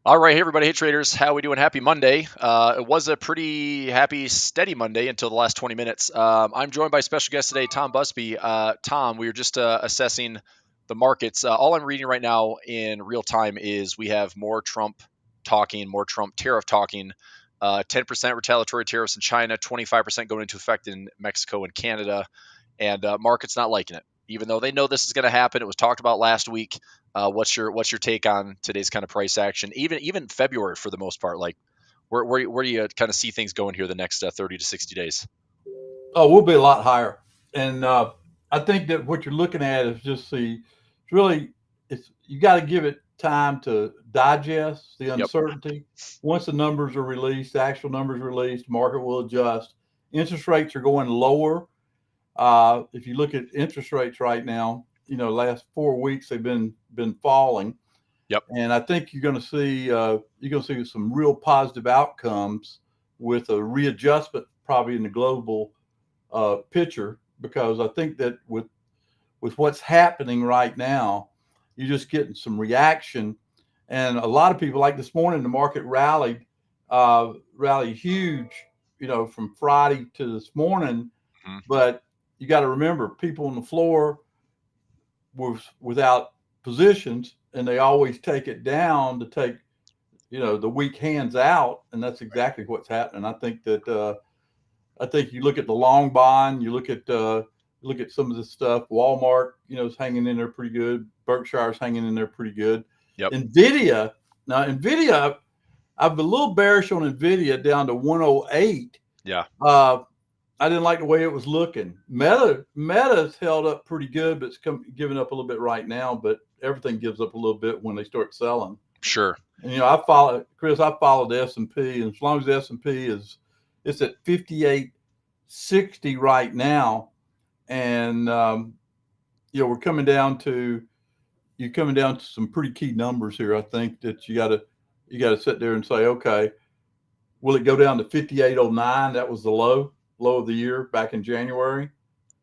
All right, hey everybody, hey traders, how we doing? Happy Monday. It was a pretty happy, steady Monday until the last 20 minutes. I'm joined by special guest today, Tom Busby. Tom, we were just assessing the markets. All I'm reading right now in real time is we have more Trump talking, more Trump tariff talking. 10% retaliatory tariffs in China, 25% going into effect in Mexico and Canada, and market's not liking it, even though they know this is going to happen. It was talked about last week. What's your take on today's kind of price action? Even February for the most part. Like, where do you kind of see things going here the next 30 to 60 days? Oh, we'll be a lot higher, and I think that what you're looking at is just it's really, it's you got to give it time to digest the Yep. uncertainty. Once the numbers are released, the actual numbers released, market will adjust. Interest rates are going lower. If you look at interest rates right now, last 4 weeks they've been falling, Yep. and I think you're going to see some real positive outcomes with a readjustment probably in the global picture, because I think that with what's happening right now, you're just getting some reaction, and a lot of people, like this morning, the market rallied huge, from Friday to this morning. Mhm. But you got to remember, people on the floor were without positions, and they always take it down to take the weak hands out, and that's exactly what's happening. I think you look at the long bond, you look at some of this stuff. Walmart, is hanging in there pretty good. Berkshire's hanging in there pretty good. Yep. Nvidia, I'm a little bearish on Nvidia down to 108. Yeah. Uh, I didn't like the way it was looking. Meta's held up pretty good, but it's giving up a little bit right now. But everything gives up a little bit when they start selling. Sure. And I followed the S&P, and as long as the S&P it's at 5860 right now, and we're coming down to some pretty key numbers here. I think that you got to sit there and say, okay, will it go down to 5809? That was the low of the year back in January.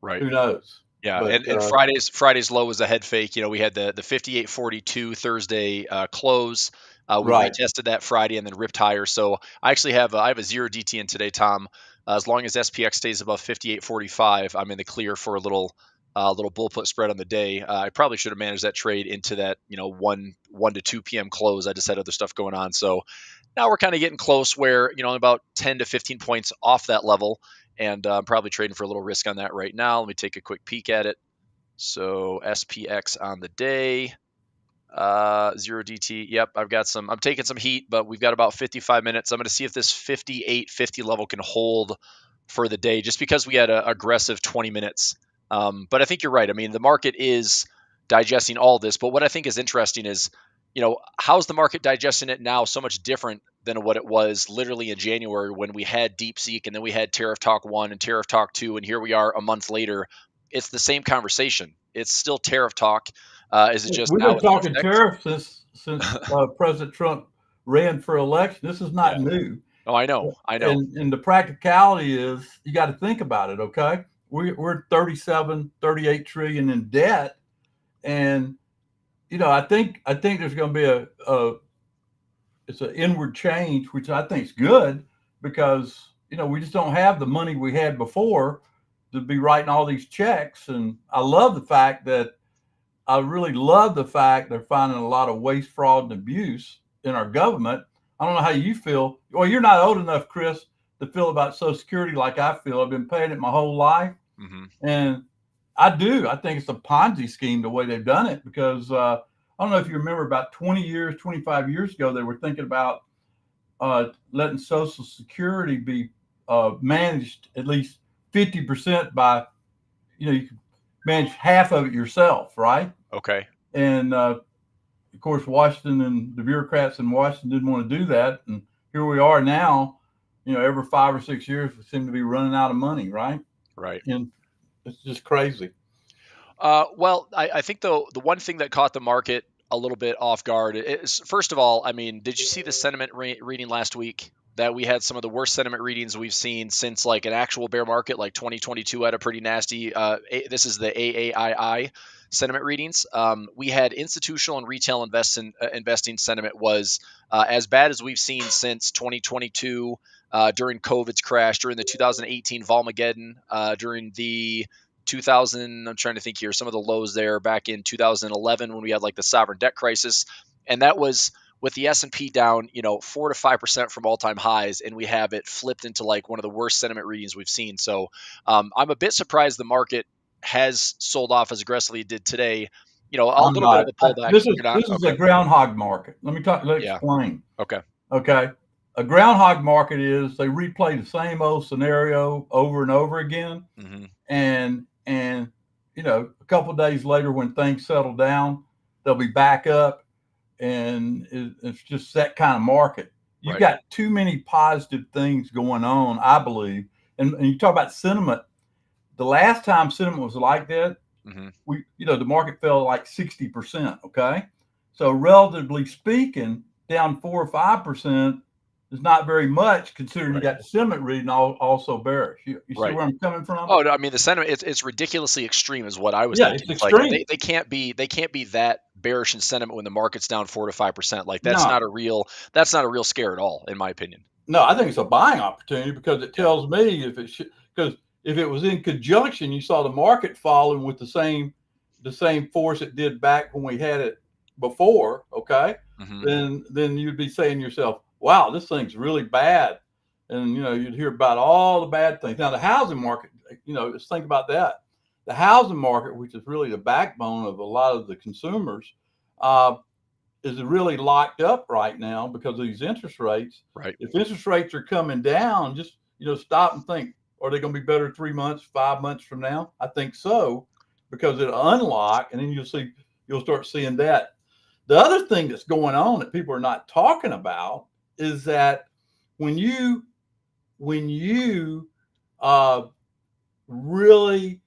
Right. Who knows? Yeah, But and Friday's low was a head fake. We had the 58.42 Thursday close. We right, retested that Friday and then ripped higher. So I have a zero DT in today, Tom. As long as SPX stays above 58.45, I'm in the clear for a little bull put spread on the day. I probably should have managed that trade into that 1 to 2 p.m. close. I just had other stuff going on. So now we're kind of getting close where, about 10 to 15 points off that level. And I'm probably trading for a little risk on that right now. Let me take a quick peek at it. So SPX on the day, 0 DT. Yep, I'm taking some heat, but we've got about 55 minutes. I'm going to see if this 58.50 level can hold for the day, just because we had an aggressive 20 minutes. But I think you're right. I mean, the market is digesting all this, but what I think is interesting is, how's the market digesting it now so much different than what it was literally in January when we had DeepSeek and then we had Tariff Talk 1 and Tariff Talk 2, and here we are a month later. It's the same conversation. It's still Tariff Talk. Is it just we've now been it's in talking effect? tariffs since President Trump ran for election. This is Yeah. not new. Oh, I know. I know. And the practicality is, you got to think about it. Okay, we're 37, 38 trillion in debt, and I think there's going to be it's an inward change, which I think is good, because we just don't have the money we had before to be writing all these checks. And I really love the fact they're finding a lot of waste, fraud, and abuse in our government. I don't know how you feel. Well, you're not old enough, Chris, to feel about Social Security like I feel. I've been paying it my whole life, Hmm. and I do. I think it's a Ponzi scheme the way they've done it, because I don't know if you remember, about 20 years, 25 years ago, they were thinking about letting Social Security be managed at least 50% by, you could manage half of it yourself, right? Okay. And of course, Washington and the bureaucrats in Washington didn't want to do that. And here we are now, every 5 or 6 years, we seem to be running out of money, right? Right. And it's just crazy. Well, I think the one thing that caught the market a little bit off guard is, first of all, I mean, did you see the sentiment reading last week? that we had some of the worst sentiment readings we've seen since like an actual bear market, like 2022 had a pretty nasty. This is the AAII sentiment readings. We had institutional and retail investing sentiment was as bad as we've seen since 2022 during COVID's crash, during the 2018 Volmageddon, during the 2000. I'm trying to think here. Some of the lows there back in 2011 when we had like the sovereign debt crisis, and that was with the S&P down, 4 to 5% from all-time highs, and we have it flipped into like one of the worst sentiment readings we've seen. So I'm a bit surprised the market has sold off as aggressively as it did today. A I'm little bit of not. a pullback. This is You're not? this is a Okay. groundhog market. Let me talk. Let me Yeah. explain. Okay. Okay. A groundhog market is they replay the same old scenario over and over again, Mm-hmm. and a couple of days later when things settle down, they'll be back up, and it's just that kind of market. You've Right. got too many positive things going on, I believe. And you talk about sentiment. The last time sentiment was like that, Mm-hmm. the market fell like 60%. Okay. So relatively speaking, down 4 or 5% is not very much considering you Right. got the sentiment reading also bearish. You see Right. where I'm coming from? Oh, no, I mean the sentiment it's ridiculously extreme is what I was Yeah, thinking. it's It's like extreme. they can't be that bearish in sentiment when the market's down 4 to 5%. Like No, that's not a real scare at all, in my opinion. no, I think it's a buying opportunity because it Yeah. tells me if it should, because if it was in conjunction, you saw the market falling with the same force it did back when we had it before. Okay, Mm-hmm. then you'd be saying to yourself, "Wow, this thing's really bad," and you'd hear about all the bad things. Now the housing market, let's think about that. The housing market, which is really the backbone of a lot of the consumers, uh, is really locked up right now because of these interest rates. Right. If interest rates are coming down, just stop and think: are they going to be better 3 months, 5 months from now? I think so, because it'll unlock, and then you'll start seeing that. The other thing that's going on that people are not talking about is that when you uh, really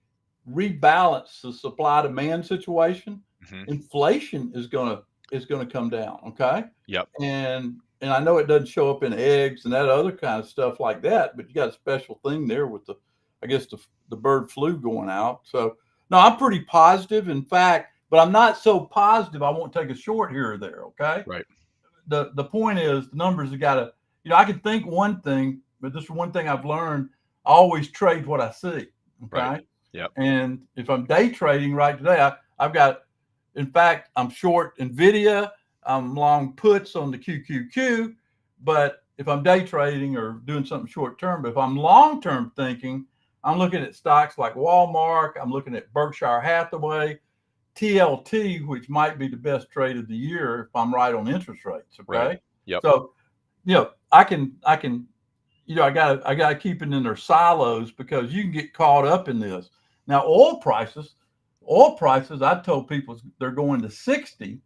rebalance the supply demand situation, Mm-hmm. inflation is going to come down. Okay. Yep. And I know it doesn't show up in eggs and that other kind of stuff like that, but you got a special thing there with the bird flu going out. So no, I'm pretty positive. In fact, but I'm not so positive I won't take a short here or there. Okay. Right. The point is the numbers have got to, I can think one thing, but this is one thing I've learned. I always trade what I see. Right. Okay. Yep. And if I'm day trading right today, I've got, in fact, I'm short NVIDIA, I'm long puts on the QQQ, but if I'm day trading or doing something short term, but if I'm long term thinking, I'm looking at stocks like Walmart, I'm looking at Berkshire Hathaway, TLT, which might be the best trade of the year if I'm right on interest rates. Okay. Right. Yep. So, I can, I gotta keep it in their silos because you can get caught up in this. Now, oil prices, I told people they're going to 60,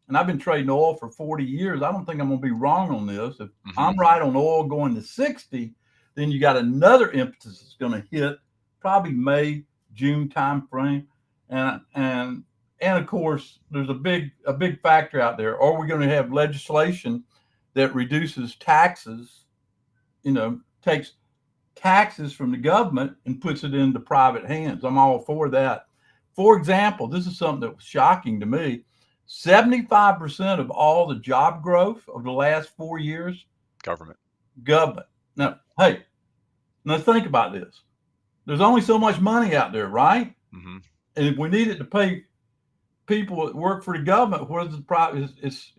and I've been trading oil for 40 years. I don't think I'm going to be wrong on this. If Mm-hmm. I'm right on oil going to 60, then you got another impetus that's going to hit probably May, June time frame, and of course, there's a big factor out there. Are we going to have legislation that reduces taxes? Takes taxes from the government and puts it into private hands. I'm all for that. For example, this is something that was shocking to me. 75% of all the job growth of the last 4 years, Government. Now, hey, let's think about this. There's only so much money out there, right? Mm-hmm. And if we needed to pay people that work for the government, what is the private? It's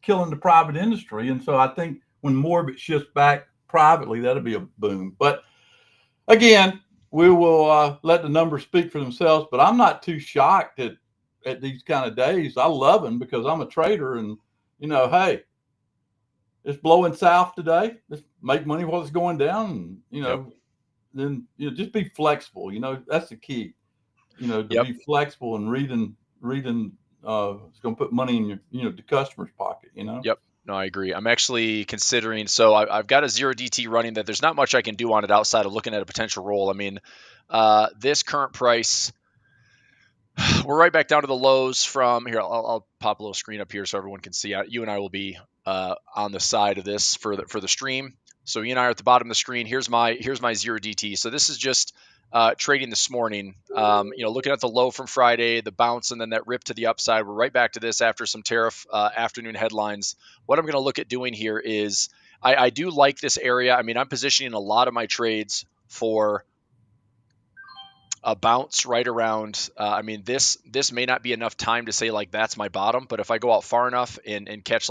killing the private industry. And so I think when more of it shifts back privately, that'll be a boom. But again, we will let the numbers speak for themselves. But I'm not too shocked at these kind of days. I love them because I'm a trader, and hey, it's blowing south today. Let's make money while it's going down. And, Yep. then just be flexible. That's the key. To Yep. be flexible and reading. It's going to put money in your the customer's pocket. Yep. No, I agree. I'm actually considering. So I've got a 0DT running that there's not much I can do on it outside of looking at a potential roll. I mean, this current price, we're right back down to the lows from here. I'll pop a little screen up here so everyone can see. You and I will be on the side of this for the stream. So you and I are at the bottom of the screen. Here's my 0DT. So this is just trading this morning. Looking at the low from Friday, the bounce, and then that rip to the upside. We're right back to this after some tariff afternoon headlines. What I'm going to look at doing here is I do like this area. I mean, I'm positioning a lot of my trades for a bounce right around. This may not be enough time to say like that's my bottom, but if I go out far enough and catch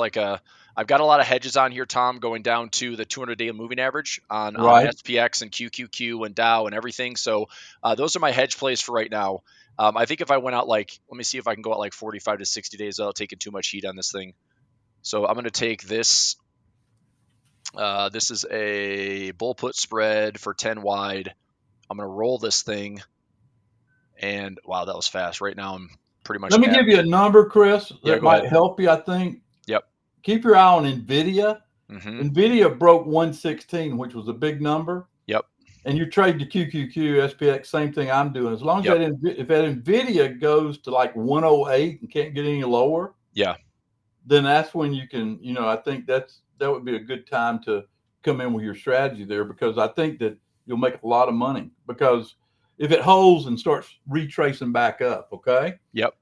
I've got a lot of hedges on here, Tom, going down to the 200-day moving average on Right. SPX and QQQ and Dow and everything. So those are my hedge plays for right now. I think if I went out let me see if I can go out like 45 to 60 days without taking too much heat on this thing. So I'm going to take this. This is a bull put spread for 10 wide. I'm going to roll this thing. And wow, that was fast. Right now, I'm pretty much. Let me give you a number, Chris, that might help you, I think. Yep. Keep your eye on NVIDIA. Mm-hmm. NVIDIA broke 116, which was a big number. Yep. And you trade the QQQ, SPX, same thing I'm doing. As long as if that NVIDIA goes to like 108 and can't get any lower, then that's when you can, I think that would be a good time to come in with your strategy there, because I think that you'll make a lot of money, because if it holds and starts retracing back up, okay? Yep.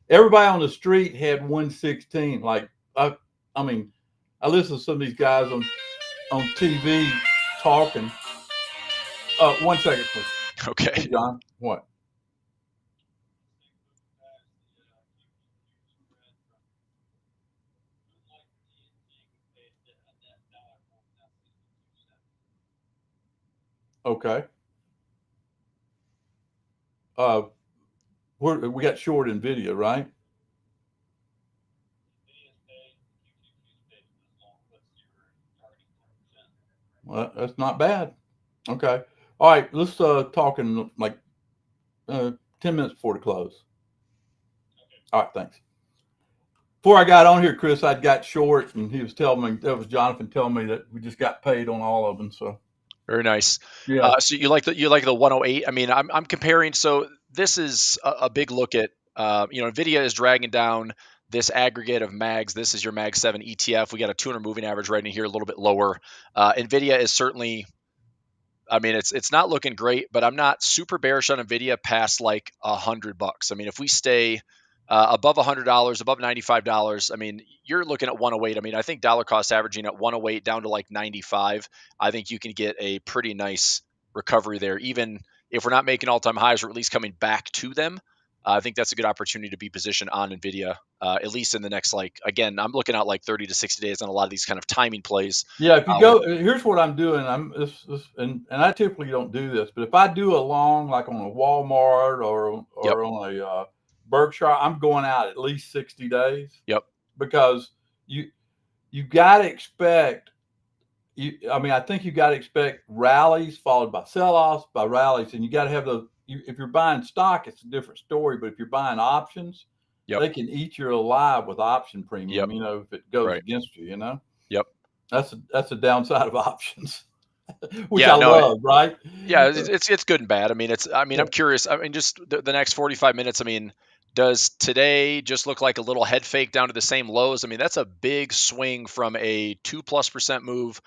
Everybody on the street had 116. Like, I listen to some of these guys on TV talking. 1 second, please. Okay. Hey, John, what? Okay. We got short NVIDIA, right? Well, that's not bad. Okay. All right. Let's talk in like 10 minutes before the close. All right. Thanks. Before I got on here, Chris, I'd got short, and he was telling me, that was Jonathan telling me that we just got paid on all of them. So very nice. Yeah. So you like the 108. I mean, I'm comparing. So this is a big look at NVIDIA is dragging down this aggregate of mags. This is your mag 7 ETF. We got a 200 moving average right in here, a little bit lower. NVIDIA is certainly. I mean, it's not looking great, but I'm not super bearish on NVIDIA past like $100. I mean, if we stay above $100, above $95, I mean, you're looking at 108. I mean, I think dollar cost averaging at 108 down to like 95. I think you can get a pretty nice recovery there, even if we're not making all-time highs, or at least coming back to them. I think that's a good opportunity to be positioned on NVIDIA, at least in the next, again, I'm looking out like 30 to 60 days on a lot of these kind of timing plays. Yeah, if you go, here's what I'm doing. And I typically don't do this, but if I do a long, like on a Walmart or on a Berkshire, I'm going out at least 60 days. Yep. Because you got to expect. I think you got to expect rallies followed by sell-offs, by rallies, and you got to have those. If you're buying stock, it's a different story. But if you're buying options, they can eat you alive with option premium. If it goes against you, Yep. That's a downside of options, which I love, right? Yeah, it's good and bad. I mean, I'm curious. I mean, just the next 45 minutes. I mean, does today just look like a little head fake down to the same lows? I mean, that's a big swing from a 2+% move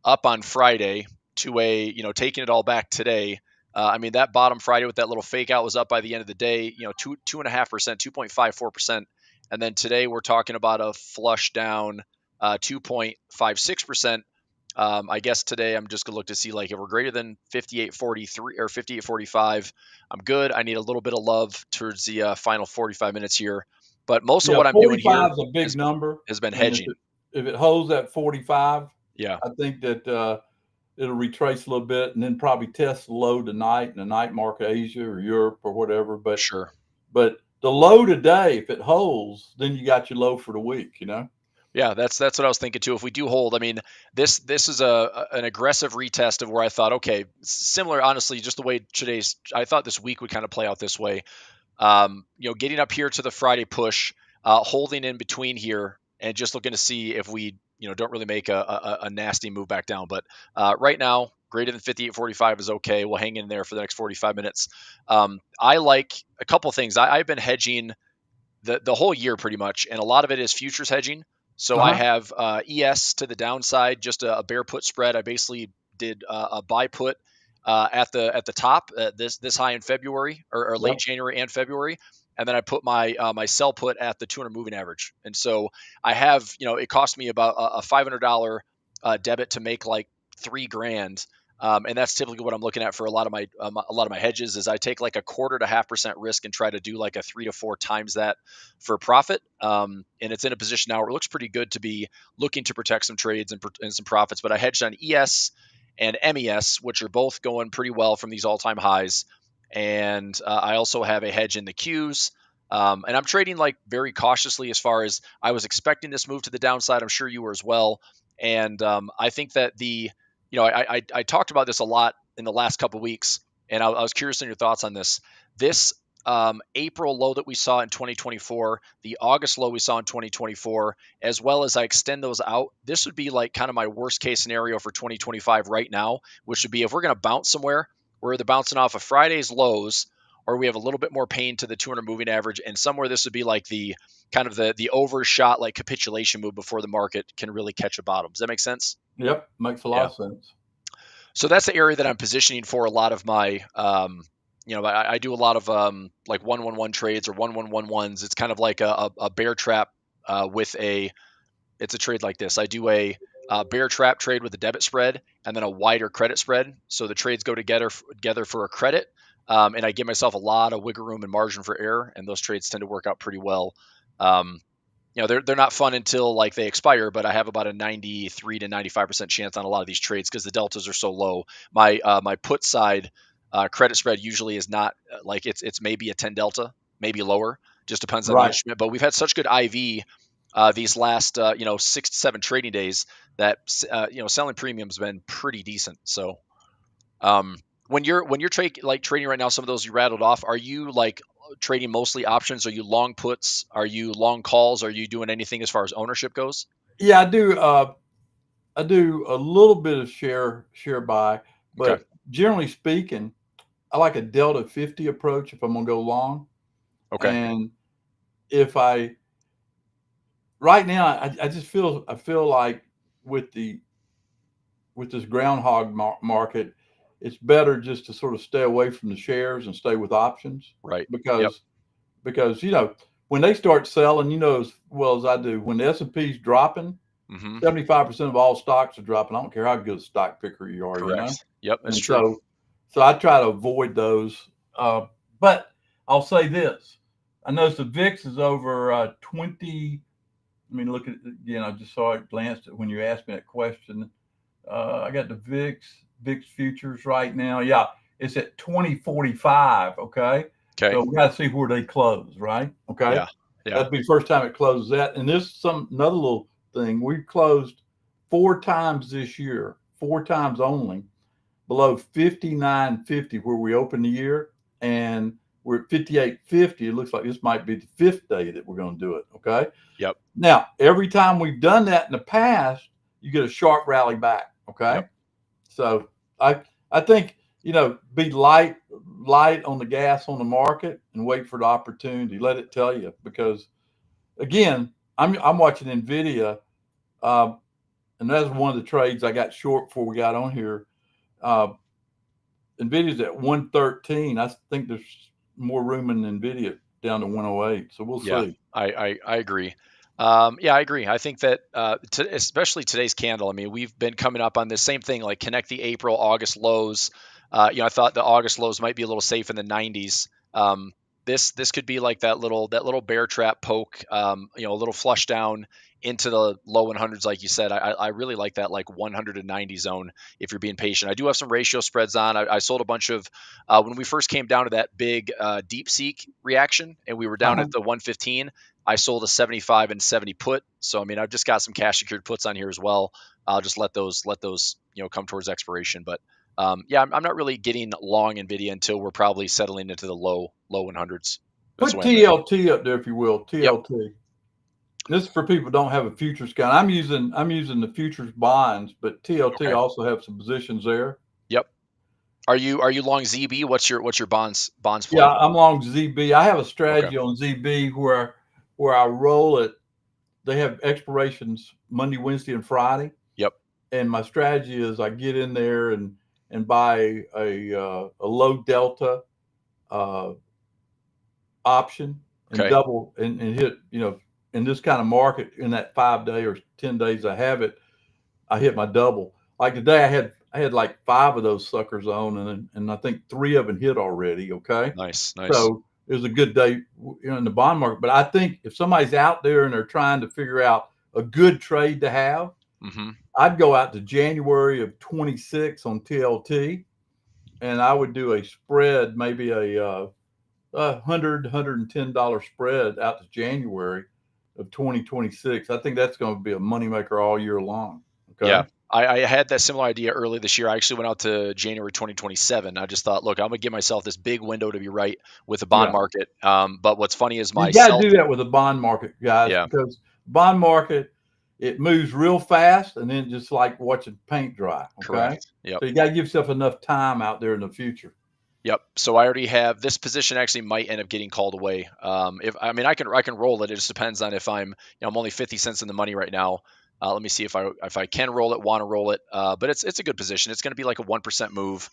up on Friday to a, taking it all back today. I mean, that bottom Friday with that little fake out was up by the end of the day, 2.5%, 2.54%. And then today we're talking about a flush down 2.56%. I guess today I'm just going to look to see if we're greater than 58.43 or 58.45, I'm good. I need a little bit of love towards the final 45 minutes here. But most of what I'm doing here 45 is a big number. Has been hedging. If it holds at 45, I think that it'll retrace a little bit and then probably test the low tonight in the night market, Asia or Europe or whatever. But sure. But the low today, if it holds, then you got your low for the week, Yeah, that's what I was thinking too. If we do hold, I mean, this is an aggressive retest of where I thought, okay, similar, honestly, just the way I thought this week would kind of play out this way. Getting up here to the Friday push, holding in between here, and just looking to see if we, don't really make a nasty move back down. But right now, greater than 58.45 is okay. We'll hang in there for the next 45 minutes. I like a couple things. I've been hedging the whole year pretty much, and a lot of it is futures hedging. So I have ES to the downside, just a bear put spread. I basically did a buy put at the top this high in February or late Yep. January and February, and then I put my sell put at the 200 moving average. And so I have, it cost me about a $500 debit to make like 3 grand. And that's typically what I'm looking at for a lot of my hedges is I take like a 1/4 to 0.5% risk and try to do like a 3 to 4 times that for profit. And it's in a position now where it looks pretty good to be looking to protect some trades and some profits. But I hedged on ES and MES, which are both going pretty well from these all-time highs. And I also have a hedge in the Qs. And I'm trading like very cautiously as far as I was expecting this move to the downside. I'm sure you were as well. And I think that I talked about this a lot in the last couple of weeks, and I was curious on your thoughts on this. This April low that we saw in 2024, the August low we saw in 2024, as well as I extend those out, this would be like kind of my worst case scenario for 2025 right now, which would be if we're going to bounce somewhere, we're either bouncing off of Friday's lows or we have a little bit more pain to the 200 moving average. And somewhere this would be like the kind of the overshot, like capitulation move before the market can really catch a bottom. Does that make sense? Yep. Makes a lot Yeah. of sense. So that's the area that I'm positioning for a lot of my, I do a lot of like 1-1-1 trades or 1-1-1-1s. It's kind of like a bear trap it's a trade like this. I do a bear trap trade with a debit spread and then a wider credit spread. So the trades go together for a credit. And I give myself a lot of wiggle room and margin for error. And those trades tend to work out pretty well. They're not fun until like they expire, but I have about a 93 to 95% chance on a lot of these trades because the deltas are so low. My put side credit spread usually is not like it's maybe a 10 delta, maybe lower, just depends on the Right. instrument. But we've had such good IV these last 6 to 7 trading days that selling premium's been pretty decent. So when you're trading right now, some of those you rattled off, are you like trading mostly options? Are you long puts? Are you long calls? Are you doing anything as far as ownership goes? Yeah, I do. I do a little bit of share buy, Okay. but generally speaking, I like a Delta 50 approach if I'm going to go long. Okay. And if I right now, I just feel like with this groundhog market, it's better just to sort of stay away from the shares and stay with options Right. Yep. because when they start selling, as well as I do, when the S&P's dropping, Mm-hmm. 75% of all stocks are dropping. I don't care how good a stock picker you are, Correct. Yep. That's and true. so I try to avoid those. But I'll say this: I noticed the VIX is over 20. Let me look at it again. I just saw it, glanced at when you asked me that question. I got the VIX futures right now. Yeah, it's at 2045. Okay. Okay. So we got to see where they close, right? Okay. Yeah. Yeah. That'd be the first time it closes that. And this another little thing. We've closed 4 times this year, 4 times only, below 59.50 where we opened the year, and we're at 58.50. It looks like this might be the 5th day that we're going to do it. Okay. Yep. Now, every time we've done that in the past, you get a sharp rally back. Okay. Yep. So I think, be light on the gas on the market and wait for the opportunity. Let it tell you, because again, I'm watching NVIDIA, and that's one of the trades I got short before we got on here. NVIDIA's at 113. I think there's more room in NVIDIA down to 108. So we'll see. I agree. I agree. I think that especially today's candle. I mean, we've been coming up on this same thing, like connect the April, August lows. I thought the August lows might be a little safe in the 90s. This could be like that little bear trap poke. A little flush down into the low 100s, like you said. I really like that like 190 zone if you're being patient. I do have some ratio spreads on. I sold a bunch of when we first came down to that big deep seek reaction, and we were down at the 115. I sold a 75 and 70 put. So I mean, I've just got some cash secured puts on here as well. I'll just let those come towards expiration. But I'm not really getting long NVIDIA until we're probably settling into the low 100s. That's Put the way I'm at. TLT up there if you will. TLT. Yep. This is for people who don't have a futures account. I'm using the futures bonds, but TLT Okay. also have some positions there. Yep. Are you long ZB? What's your bonds play? Yeah, I'm long ZB. I have a Okay. strategy on ZB where I roll it they have expirations Monday, Wednesday, and Friday. Yep. And my strategy is I get in there and buy a low delta option and Okay. double and hit, in this kind of market in that 5 day or 10 days I have it, I hit my double. Like today I had like 5 of those suckers on, and I think 3 of them hit already. Okay. Nice. So it was a good day, in the bond market. But I think if somebody's out there and they're trying to figure out a good trade to have, Mm-hmm. I'd go out to January of 26 on TLT, and I would do a spread, maybe a $110 spread out to January of 2026. I think that's going to be a moneymaker all year long. Yeah. Okay. I had that similar idea early this year. I actually went out to January 2027. I just thought, look, I'm gonna give myself this big window to be right with the bond Yeah. market. But what's funny is You got to myself. do that with the bond market, guys, Yeah. because bond market, it moves real fast, and then just like watching paint dry. Okay. Correct. Yep. So you got to give yourself enough time out there in the future. Yep. So I already have this position. Actually, might end up getting called away. If I mean, I can roll it. It just depends on if I'm only 50 cents in the money right now. Let me see if I can roll it, want to roll it. But it's a good position. It's going to be like a 1% move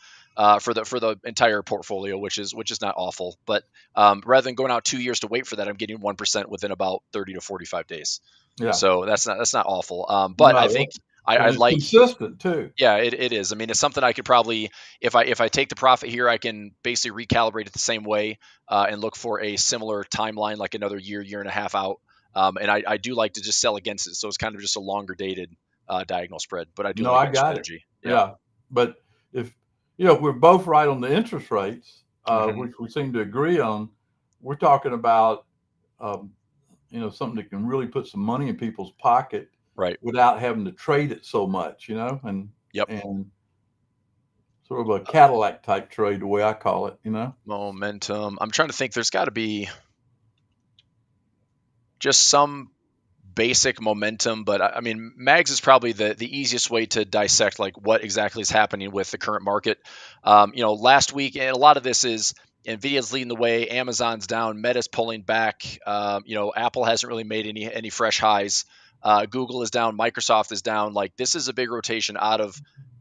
for the entire portfolio, which is not awful. But rather than going out 2 years to wait for that, I'm getting 1% within about 30 to 45 days. Yeah. So that's not awful. But No, I think I and it's like. consistent too. Yeah, it is. I mean, it's something I could probably, if I take the profit here, I can basically recalibrate it the same way and look for a similar timeline, like another year and a half out. And I do like to just sell against it, so it's kind of just a longer dated diagonal spread. But I do No, like I that got it. strategy. Yeah. Yeah. But if, if we're both right on the interest rates, Hmm. which we seem to agree on, we're talking about, um, something that can really put some money in people's pocket Right. without having to trade it so much, and Yep. and sort of a Cadillac type trade, the way I call it. Momentum. I'm trying to think. There's got to be just some basic momentum, but I mean, mags is probably the easiest way to dissect like what exactly is happening with the current market. Last week, and a lot of this is Nvidia's leading the way, Amazon's down, Meta's pulling back. Apple hasn't really made any fresh highs. Google is down, Microsoft is down. Like this is a big rotation out of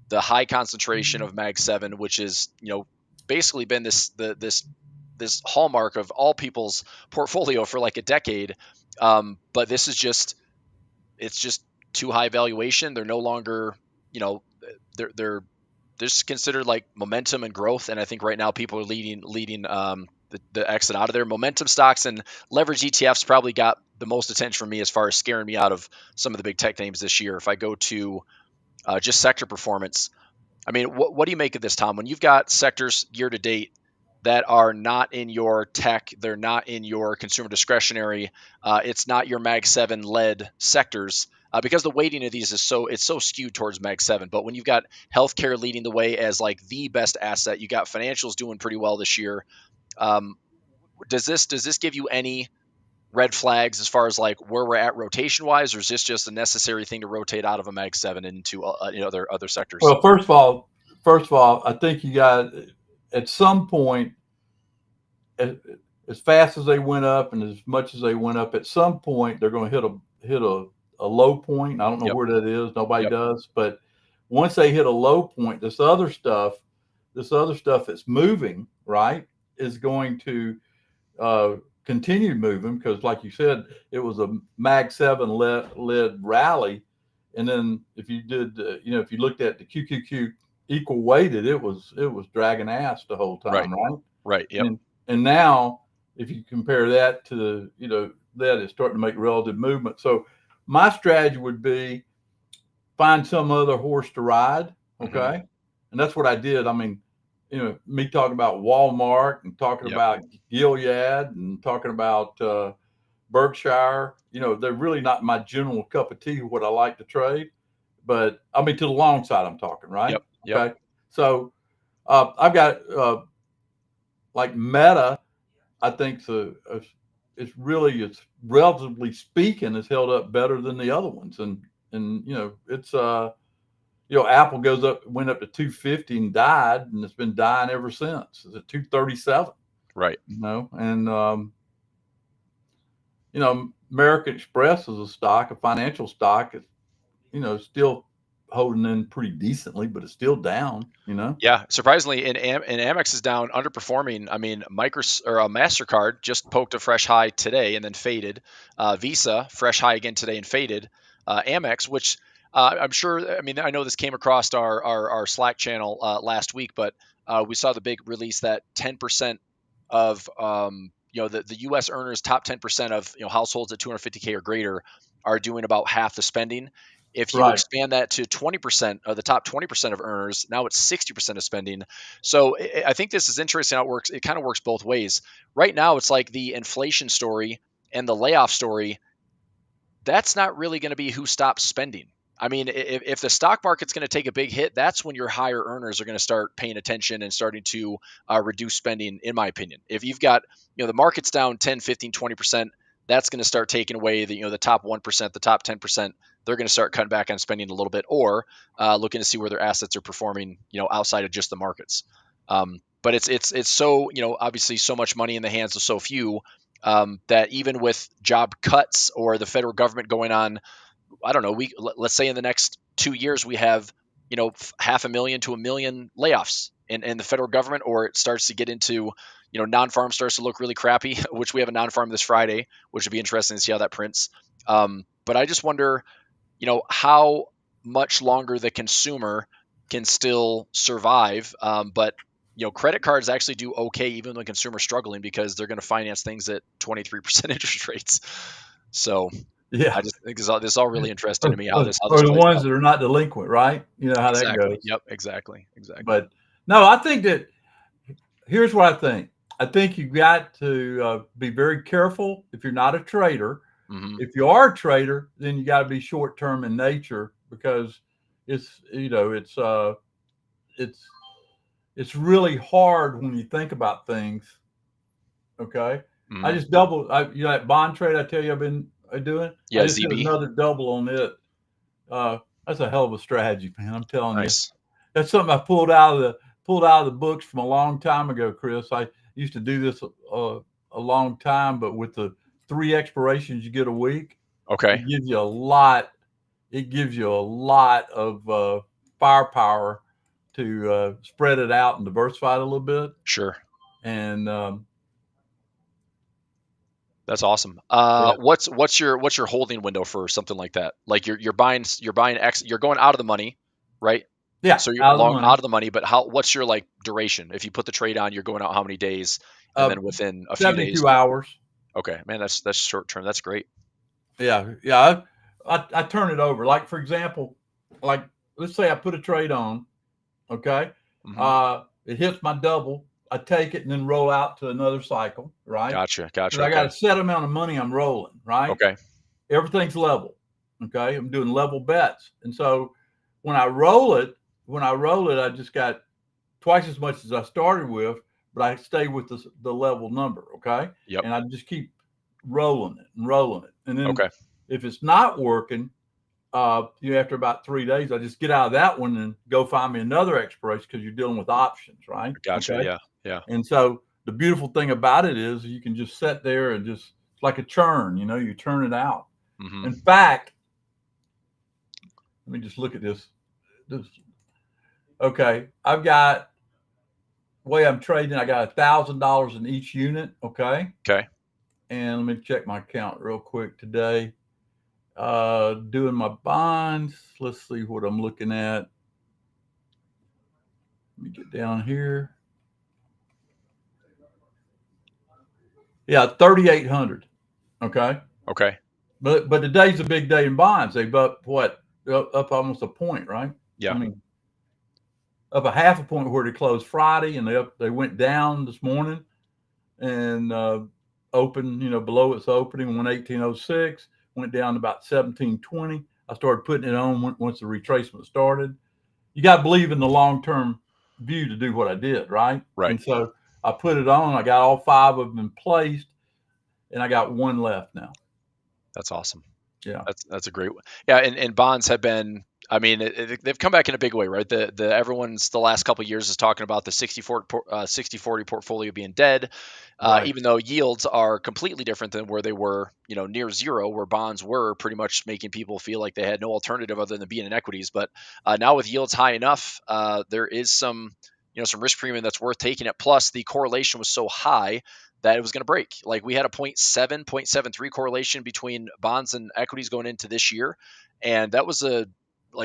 the high concentration of Mag 7, which is basically been this hallmark of all people's portfolio for like a decade. But this is it's just too high valuation. They're no longer, they're just considered like momentum and growth. And I think right now people are leading the exit out of there. Momentum stocks and leverage ETFs probably got the most attention from me as far as scaring me out of some of the big tech names this year. If I go to just sector performance, I mean, what do you make of this, Tom? When you've got sectors year to date that are not in your tech, they're not in your consumer discretionary, it's not your Mag 7 led sectors, because the weighting of these it's so skewed towards Mag 7. But when you've got healthcare leading the way as like the best asset, you got financials doing pretty well this year. Um, does this give you any red flags as far as like where we're at rotation wise, or is this just a necessary thing to rotate out of a Mag 7 into other sectors? Well, first of all, I think you got, at some point, as fast as they went up and as much as they went up, at some point they're going to hit a low point. I don't know Yep. where that is. Nobody Yep. does. But once they hit a low point, this other stuff that's moving, right, is going to continue moving, because, like you said, it was a Mag 7 led rally. And then if you did, if you looked at the QQQ equal weighted, it was dragging ass the whole Right. time, right? Right. Yep. And now, if you compare that to, that is starting to make relative movement. So my strategy would be find some other horse to ride. Okay. Mm-hmm. And that's what I did. I mean, me talking about Walmart and talking Yep. about Gilead and talking about Berkshire, they're really not my general cup of tea, what I like to trade. But I mean, to the long side, I'm talking, right? Yep. Yep. Okay. So I've got like Meta, I think it's relatively speaking, is held up better than the other ones. And it's Apple went up to 250 and died, and it's been dying ever since. It's at 237. Right. And American Express is a stock, a financial stock. It's, still holding in pretty decently, but it's still down, Yeah, surprisingly, and Amex is down, underperforming. I mean, Mastercard just poked a fresh high today and then faded. Visa fresh high again today and faded. Amex, which I'm sure. I mean, I know this came across our Slack channel last week, but we saw the big release that 10% of the U.S. earners, top 10% of households at 250K or greater are doing about half the spending. If you Right. expand that to 20% of the top 20% of earners, now it's 60% of spending. So I think this is interesting how it works. It kind of works both ways. Right now, it's like the inflation story and the layoff story. That's not really going to be who stops spending. I mean, if the stock market's going to take a big hit, that's when your higher earners are going to start paying attention and starting to reduce spending, in my opinion. If you've got, the market's down 10, 15, 20%, that's going to start taking away the top 1%, the top 10%. They're going to start cutting back on spending a little bit, or looking to see where their assets are performing, outside of just the markets. But it's so, obviously so much money in the hands of so few, that even with job cuts or the federal government going on, I don't know, let's say in the next 2 years we have, 500,000 to 1 million layoffs in the federal government, or it starts to get into, non-farm starts to look really crappy, which we have a non-farm this Friday, which would be interesting to see how that prints. But I just wonder, how much longer the consumer can still survive. But credit cards actually do okay even when the consumer's struggling, because they're going to finance things at 23% interest rates. So Yeah. I just think this is all really interesting to me how Or this the plays ones out. that are not delinquent, right? You know how that Exactly. goes. Yep. Exactly. But no, I think that here's what I think. I think you've got to be very careful if you're not a trader. Mm-hmm. If you are a trader, then you got to be short term in nature, because it's it's really hard when you think about things. Okay, I Mm-hmm. just that bond trade I tell you I've been doing. I Yeah. just did ZB. another double on it. That's a hell of a strategy, man. I'm telling you. Nice. That's something I pulled out of the books from a long time ago, Chris. I used to do this a long time, but with the 3 expirations you get a week, Okay. it gives you a lot. It gives you a lot of firepower to spread it out and diversify it a little bit. Sure. And That's awesome. yeah, What's your holding window for something like that? Like you're buying X, you're going out of the money, right? yeah, So you're out of the long money. out of the money, but what's your like duration? If you put the trade on, you're going out how many days, and Uh, then within a few days. 72 hours. Okay, man, that's short term. That's great. Yeah, yeah. I turn it over. Like for example, like let's say I put a trade on. Okay. Hmm. It hits my double. I take it and then roll out to another cycle, right? Gotcha. Because I got Okay. a set amount of money I'm rolling, right? Okay. Everything's level. Okay. I'm doing level bets. And so when I roll it, I just got twice as much as I started with, but I stay with the level number. Okay. Yep. And I just keep rolling it and rolling it. And then Okay. if it's not working, after about 3 days, I just get out of that one and go find me another expiration, because you're dealing with options, right? Gotcha. Okay. Yeah. Yeah. And so the beautiful thing about it is you can just sit there and it's like a churn, you churn it out. Hmm. In fact, let me just look at this. Okay. I've got way I'm trading. I got $1,000 in each unit. Okay. Okay. And let me check my account real quick today. Doing my bonds. Let's see what I'm looking at. Let me get down here. Yeah, 3,800. Okay. Okay. But today's a big day in bonds. They've up up almost a point, right? I Yeah. mean, up a half a point where they closed Friday, and they went down this morning and opened, below its opening, 118.06, went down to about 17.20. I started putting it on once the retracement started. You got to believe in the long-term view to do what I did, right? Right. And so I put it on. I got all 5 of them placed, and I got 1 left now. That's awesome. Yeah. That's a great one. Yeah, and bonds have been I mean, they've come back in a big way, right? Everyone's the last couple of years is talking about the 60-40 portfolio being dead, Right. even though yields are completely different than where they were, near zero, where bonds were pretty much making people feel like they had no alternative other than being in equities. But now with yields high enough, there is some risk premium that's worth taking it. Plus, the correlation was so high that it was going to break. Like we had a 0.73 correlation between bonds and equities going into this year, and that was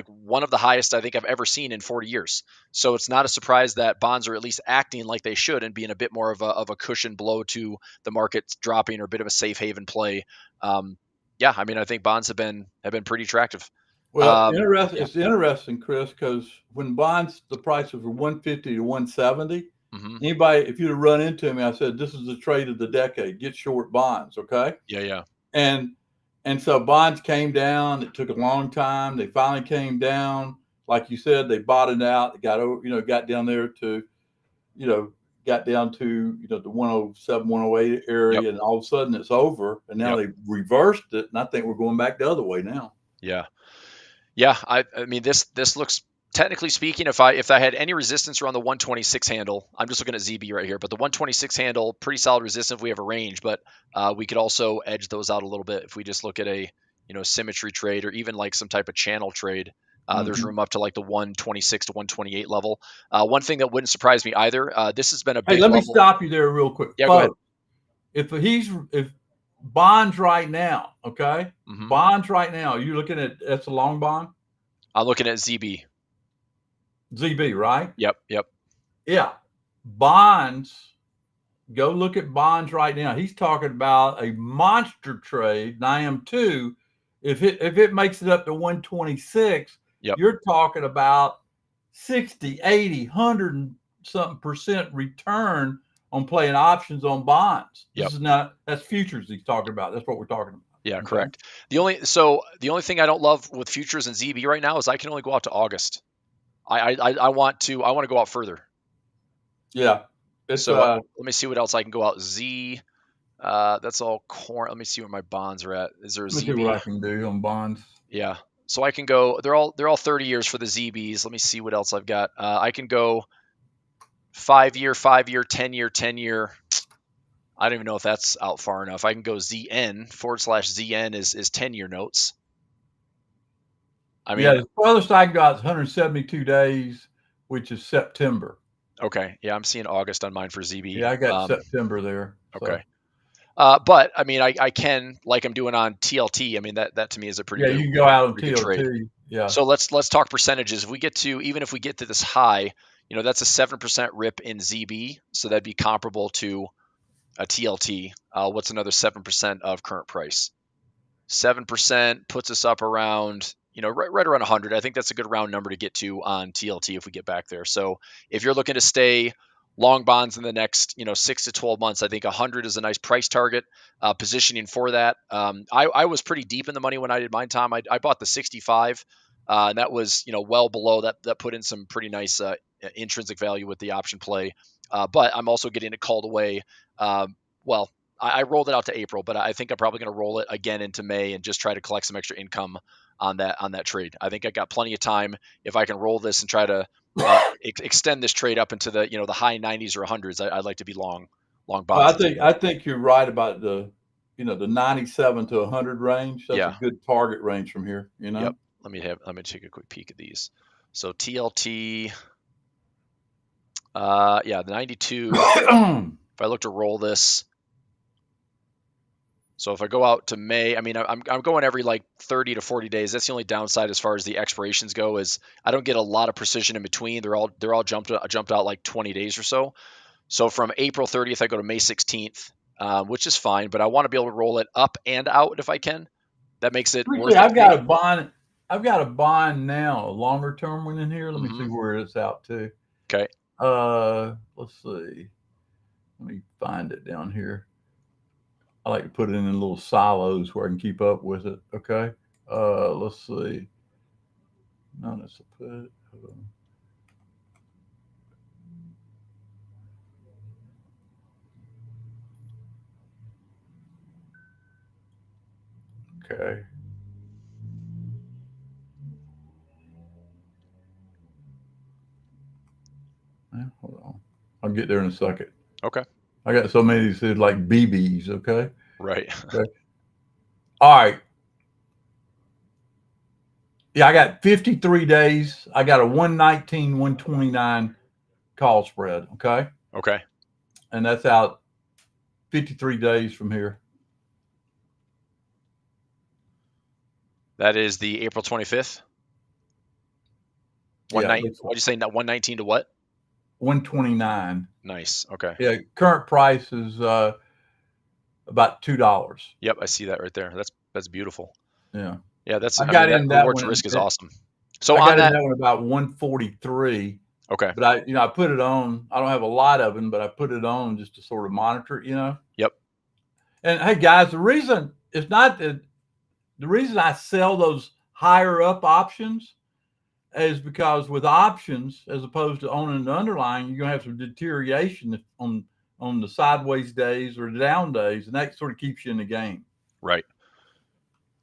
one of the highest I think I've ever seen in 40 years. So it's not a surprise that bonds are at least acting like they should and being a bit more of a cushion blow to the market dropping or a bit of a safe haven play. Yeah, I mean, I think bonds have been pretty attractive. Well, Yeah. it's interesting, Chris, because when bonds, the prices were 150 to 170, Mm-hmm. anybody, if you'd have run into me, I said, this is the trade of the decade, get short bonds, okay? Yeah. Yeah. And so bonds came down. It took a long time. They finally came down. Like you said, they bottomed out. It got over, got down there to, you know, got down to, the 107, 108 Yep. area, and all of a sudden it's over. And now Yep. they reversed it. And I think we're going back the other way now. Yeah. Yeah. I mean, this looks, technically speaking, if I had any resistance around the 126 handle, I'm just looking at ZB right here, but the 126 handle, pretty solid resistance if we have a range, but we could also edge those out a little bit if we just look at a symmetry trade or even like some type of channel trade. There's Mm-hmm. room up to like the 126 to 128 level. One thing that wouldn't surprise me either. This has been a Hey, big let me level. stop you there real quick. Yeah, go ahead. Folks, if bonds right now, okay? Hmm. Bonds right now, you're looking at, that's a long bond? I'm looking at ZB. ZB, right? Yep. Yep. Yeah. Bonds, go look at bonds right now. He's talking about a monster trade, and I am too. If it makes it up to 126, Yep. you're talking about 60, 80, 100 and something percent return on playing options on bonds. Yep. This is not, that's futures he's talking about. That's what we're talking about. Yeah, Okay. correct. The only thing I don't love with futures and ZB right now is I can only go out to August. I want to go out further. Yeah. It's So let me see what else I can go out. Z, that's all corn. Let me see where my bonds are at. Is there a let me see what ZB? I can do on bonds. Yeah. So I can go. They're all 30 years for the ZBs. Let me see what else I've got. I can go 5-year, 5-year, 10-year, 10-year. I don't even know if that's out far enough. I can go ZN /ZN is 10-year notes. I Yeah, mean, the furthest I can go is 172 days, which is September. okay. Yeah, I'm seeing August on mine for ZB. Yeah, I got September there. So Okay. But I mean, I can, like I'm doing on TLT. I mean, that to me is a yeah, you can go out on pretty good trade. TLT. Yeah. So let's talk percentages. If we get to, even if we get to this high, that's a 7% rip in ZB. So that'd be comparable to a TLT. What's another 7% of current price? 7% puts us up around, right around 100. I think that's a good round number to get to on TLT if we get back there. So if you're looking to stay long bonds in the next, 6 to 12 months, I think 100 is a nice price target. Positioning for that. I was pretty deep in the money when I did mine, Tom. I bought the 65, and that was, well below that. That put in some pretty nice intrinsic value with the option play. But I'm also getting it called away. Well, I rolled it out to April, but I think I'm probably going to roll it again into May and just try to collect some extra income on that trade. I think I got plenty of time if I can roll this and try to extend this trade up into the the high 90s or 100s. I'd like to be long Well, bonds. I think you're right about the the 97 to 100 range. That's a Yeah. good target range from here. Yep. Let me take a quick peek at these. So TLT, yeah, the 92. If I look to roll this, so if I go out to May, I mean, I'm going every like 30 to 40 days. That's the only downside as far as the expirations go, is I don't get a lot of precision in between. They're all jumped out like 20 days or so. So from April 30th, I go to May 16th, which is fine, but I want to be able to roll it up and out if I can. That makes it Let me see. worth it I've to me. got a bond. I've got a bond now, a longer term one in here. Let me see Mm-hmm. where it's out to. Okay. Let's see. Let me find it down here. I like to put it in little silos where I can keep up with it. Okay. Let's see. No, that's a put. Hold on. Okay. Hold on. I'll get there in a second. Okay. I got so many that said like BBs. Okay. Right. Okay. All right. Yeah, I got 53 days. I got a 119, 129 call spread. Okay. Okay. And that's out 53 days from here. That is the April 25th. Yeah. What'd you say? 119 to what? 129. Nice. Okay. Yeah. Current price is about $2. Yep, I see that right there. That's beautiful. Yeah. Yeah, that's. I I mean, got that in that reward to one. risk is awesome. So I on got in that. that one about 143. Okay. But I put it on. I don't have a lot of them, but I put it on just to sort of monitor it. Yep. And hey, guys, the reason it's not that the reason I sell those higher up options is because with options, as opposed to owning an underlying, you're gonna have some deterioration on the sideways days or the down days, and that sort of keeps you in the game. Right.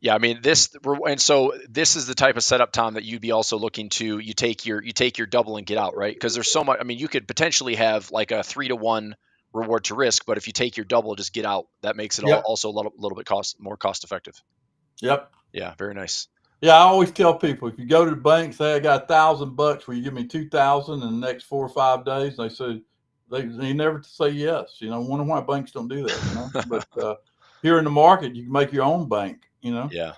Yeah, I mean and so this is the type of setup, Tom, that you'd be also looking to. You take your double and get out, right? Because there's so much. I mean, you could potentially have like a 3-to-1 reward to risk, but if you take your double, just get out. That makes it Yep. also a little bit more cost effective. Yep. Yeah, very nice. Yeah, I always tell people if you go to the bank, say I got $1,000, will you give me 2,000 in the next 4 or 5 days? They say they never say yes. Wonder why banks don't do that. But here in the market, you can make your own bank. Yeah.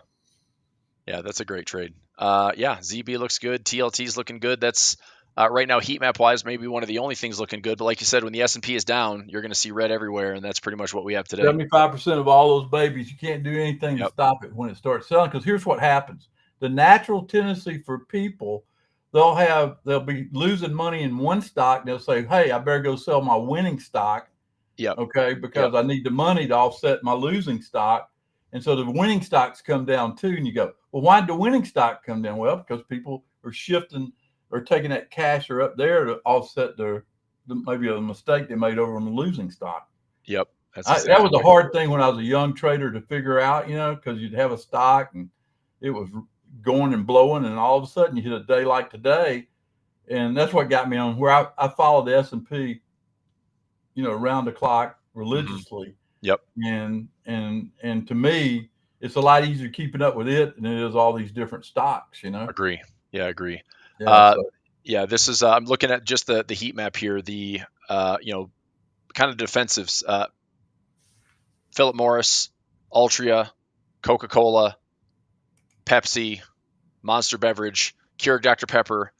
Yeah, that's a great trade. Yeah, ZB looks good. TLT's looking good. That's right now heat map wise, maybe one of the only things looking good. But like you said, when the S&P is down, you're going to see red everywhere, and that's pretty much what we have today. 75% of all those babies, you can't do anything to stop it when it starts selling. Because here's what happens: the natural tendency for people, they'll be losing money in one stock. They'll say, "Hey, I better go sell my winning stock." Yep. Okay, because I need the money to offset my losing stock. And so the winning stocks come down too. And you go, well, why did the winning stock come down? Well, because people are shifting or taking that cash or up there to offset maybe a mistake they made over on the losing stock. Yep. That was a hard thing when I was a young trader to figure out, because you'd have a stock and it was going and blowing, and all of a sudden you hit a day like today. And that's what got me on where I followed the S&P, around the clock religiously. Yep. And to me, it's a lot easier keeping up with it than it is all these different stocks. Agree. Yeah, agree. Yeah, this is I'm looking at just the heat map here. The kind of defensives. Philip Morris, Altria, Coca-Cola, Pepsi, Monster Beverage, Keurig Dr. Pepper.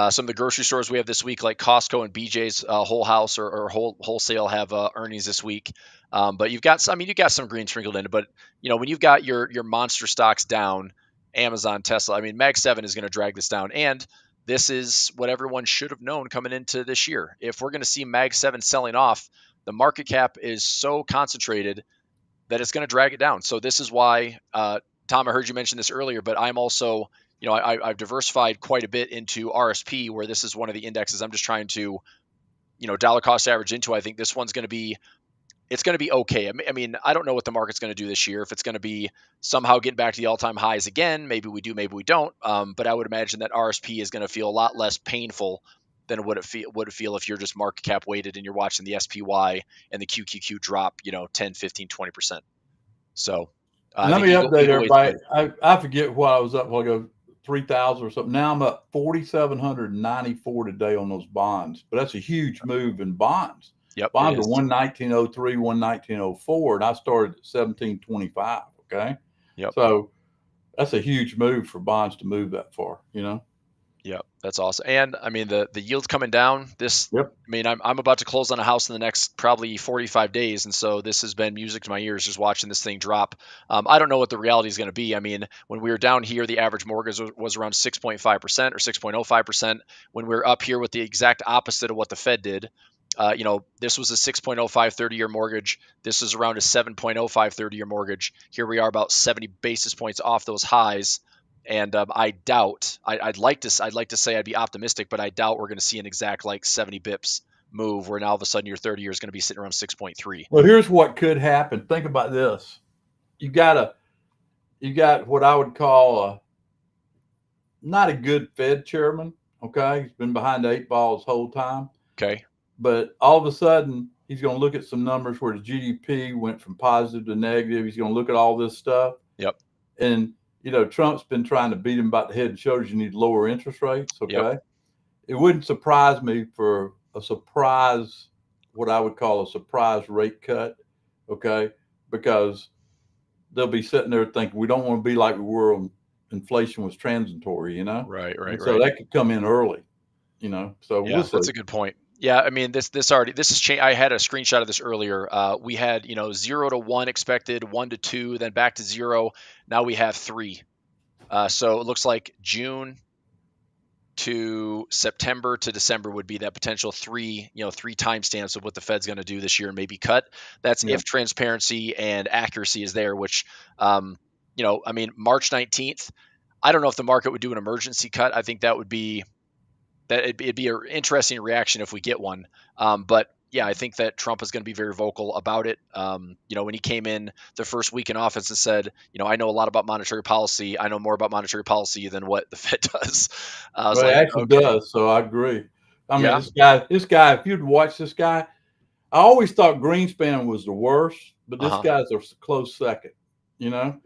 Some of the grocery stores we have this week, like Costco and BJ's Whole House or Wholesale, have earnings this week. But you've got some green sprinkled in it. But when you've got your monster stocks down, Amazon, Tesla, Mag 7 is going to drag this down. And this is what everyone should have known coming into this year. If we're going to see Mag 7 selling off, the market cap is so concentrated that it's going to drag it down. So this is why, Tom, I heard you mention this earlier, but I'm also, I've diversified quite a bit into RSP, where this is one of the indexes I'm just trying to, dollar cost average into. I think this one's going to be, it's going to be okay. I don't know what the market's going to do this year. If it's going to be somehow getting back to the all-time highs again, maybe we do, maybe we don't. But I would imagine that RSP is going to feel a lot less painful than would it feel if you're just market cap weighted and you're watching the SPY and the QQQ drop, 10, 15, 20%. So let me update everybody. I forget what I was up for. I go 3,000 or something. Now I'm up 4,794 today on those bonds, but that's a huge move in bonds. Yep, bonds are 119.03, 119.04, and I started at 17.25. Okay. Yep. So that's a huge move for bonds to move that far. Yeah, that's awesome. And the yield's coming down. Yep. I'm about to close on a house in the next probably 45 days. And so this has been music to my ears, just watching this thing drop. I don't know what the reality is going to be. When we were down here, the average mortgage was around 6.5% or 6.05%. When we were up here with the exact opposite of what the Fed did, this was a 6.05 30-year mortgage. This is around a 7.05 30-year mortgage. Here we are about 70 basis points off those highs. And I doubt. I'd like to say I'd be optimistic, but I doubt we're going to see an exact 70 bips move where now all of a sudden your 30 year is going to be sitting around 6.3. Well, here's what could happen. Think about this. You got what I would call not a good Fed chairman. Okay, he's been behind the 8 ball his whole time. Okay. But all of a sudden, he's going to look at some numbers where the GDP went from positive to negative. He's going to look at all this stuff. Yep. And, Trump's been trying to beat him about the head and shoulders. You need lower interest rates. Okay. Yep. It wouldn't surprise me for a surprise, what I would call a surprise rate cut. Okay. Because they'll be sitting there thinking we don't want to be like we were when inflation was transitory, Right. and so that could come in early, so we'll Yeah, see. that's a good point. Yeah, I mean this is change. I had a screenshot of this earlier. We had 0 to 1 expected, 1 to 2, then back to 0. Now we have 3. So it looks like June to September to December would be that potential 3 timestamps of what the Fed's going to do this year and maybe cut. That's Yeah. if transparency and accuracy is there. Which, I mean March 19th. I don't know if the market would do an emergency cut. I think that would be it'd be an interesting reaction if we get one. But yeah, I think that Trump is going to be very vocal about it. When he came in the first week in office and said, I know a lot about monetary policy. I know more about monetary policy than what the Fed does. I was Well, it like, actually okay, does, so I agree. I mean, yeah, this guy, if you'd watch this guy, I always thought Greenspan was the worst, but this uh-huh. guy's a close second, you know?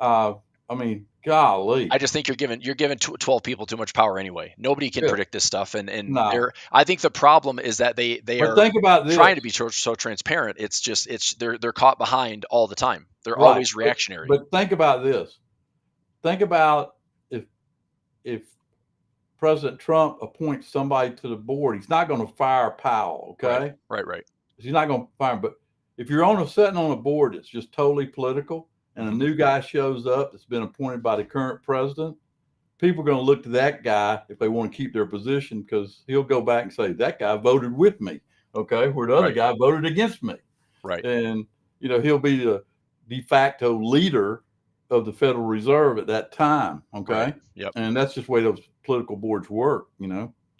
Mm. I mean, golly. I just think you're giving 12 people too much power anyway. Nobody can Yeah. predict this stuff, and Nah. I think the problem is that they But are think about trying this. to be so transparent. They're caught behind all the time. They're Right. always reactionary. But think about this. Think about if President Trump appoints somebody to the board, he's not going to fire Powell, okay? Right. He's not going to fire him. But if you're sitting on a board that's just totally political and a new guy shows up that's been appointed by the current president, people are going to look to that guy if they want to keep their position because he'll go back and say, that guy voted with me, okay, where the other guy voted against me. Right. And, he'll be the de facto leader of the Federal Reserve at that time, okay? Right. Yep. And that's just the way those political boards work,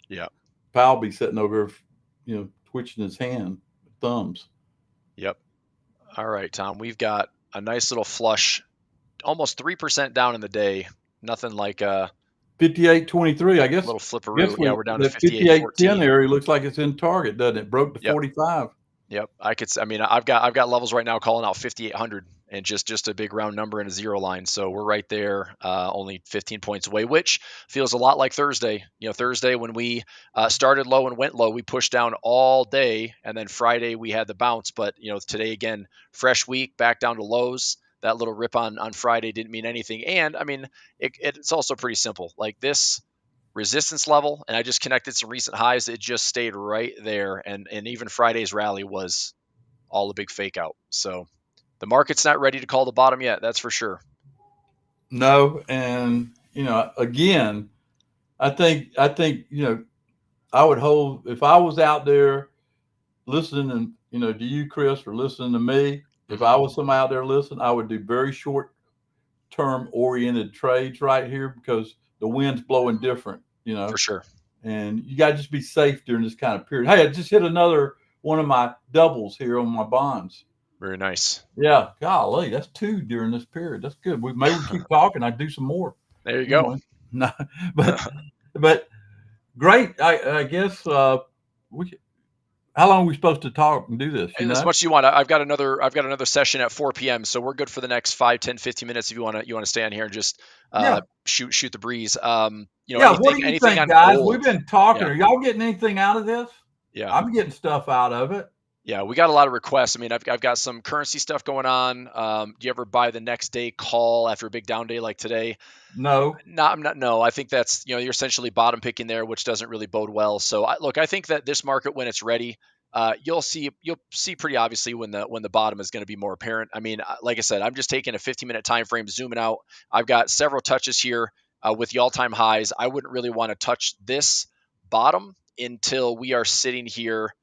Yeah. Powell be sitting over, twitching his thumbs. Yep. All right, Tom. We've got a nice little flush, almost 3% down in the day. Nothing like a 58.23. I guess little flipperoo. Yeah, we're down to the 58.10 58.14. area looks like it's in target, doesn't it? Broke to 45. Yep. I've got levels right now calling out 5,800 and just a big round number and a zero line. So we're right there, only 15 points away, which feels a lot like Thursday. Thursday when we started low and went low, we pushed down all day, and then Friday we had the bounce. But today again, fresh week, back down to lows. That little rip on Friday didn't mean anything. And I mean, it's also pretty simple. Like this resistance level, and I just connected some recent highs. It just stayed right there, and even Friday's rally was all a big fake out. So the market's not ready to call the bottom yet, that's for sure. No, and again, I think I would hold if I was out there listening, to you, Chris, or listening to me. If I was somebody out there listening, I would do very short term oriented trades right here because the wind's blowing different, For sure. and you got to just be safe during this kind of period. Hey, I just hit another one of my doubles here on my bonds. Very nice. Yeah, golly, that's 2 during this period. That's good. We maybe keep talking. I'd do some more. There you go. No, but great. I guess we. How long are we supposed to talk and do this? As much as you want. I've got another session at 4 p.m. So we're good for the next 5, 10, 15 minutes if you want to stay on here and just shoot the breeze. What do you think, guys? Gold? We've been talking. Are y'all getting anything out of this? Yeah, I'm getting stuff out of it. Yeah, we got a lot of requests. I mean, I've got some currency stuff going on. Do you ever buy the next day call after a big down day like today? No. No, I think that's, you're essentially bottom picking there, which doesn't really bode well. So I think that this market, when it's ready, you'll see pretty obviously when the bottom is going to be more apparent. I mean, like I said, I'm just taking a 15-minute time frame, zooming out. I've got several touches here with the all-time highs. I wouldn't really want to touch this bottom until we are sitting here,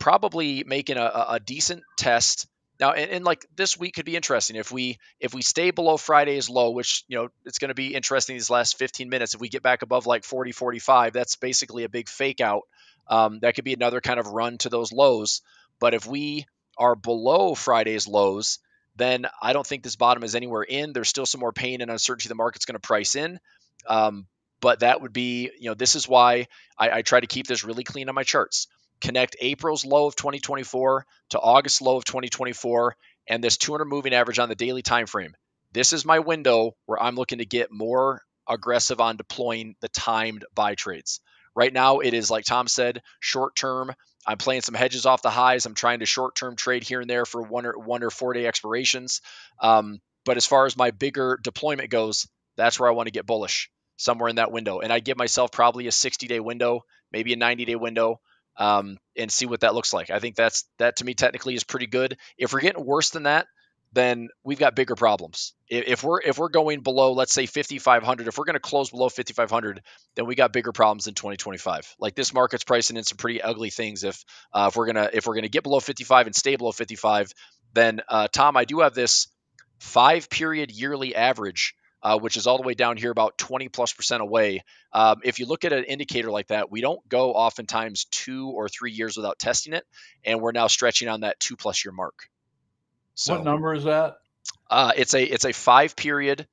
probably making a decent test. Now, and like this week could be interesting if we stay below Friday's low, which it's going to be interesting these last 15 minutes. If we get back above like 40, 45, that's basically a big fake out. That could be another kind of run to those lows. But if we are below Friday's lows, then I don't think this bottom is anywhere in. There's still some more pain and uncertainty the market's going to price in. but that would be, this is why I try to keep this really clean on my charts. Connect April's low of 2024 to August low of 2024 and this 200 moving average on the daily time frame. This is my window where I'm looking to get more aggressive on deploying the timed buy trades. Right now, it is like Tom said, short term. I'm playing some hedges off the highs. I'm trying to short term trade here and there for one or 4 day expirations. But as far as my bigger deployment goes, that's where I want to get bullish, somewhere in that window. And I give myself probably a 60-day window, maybe a 90-day window, and see what that looks like. I think that to me technically is pretty good. If we're getting worse than that, then we've got bigger problems. If we're going below, let's say 5,500, if we're going to close below 5,500, then we got bigger problems in 2025. Like this market's pricing in some pretty ugly things. If we're gonna get below 55 and stay below 55, then Tom, I do have this 5-period yearly average, which is all the way down here about 20+% away. If you look at an indicator like that, we don't go oftentimes 2 or 3 years without testing it, and we're now stretching on that 2+ year mark. So what number is that? it's a 5-period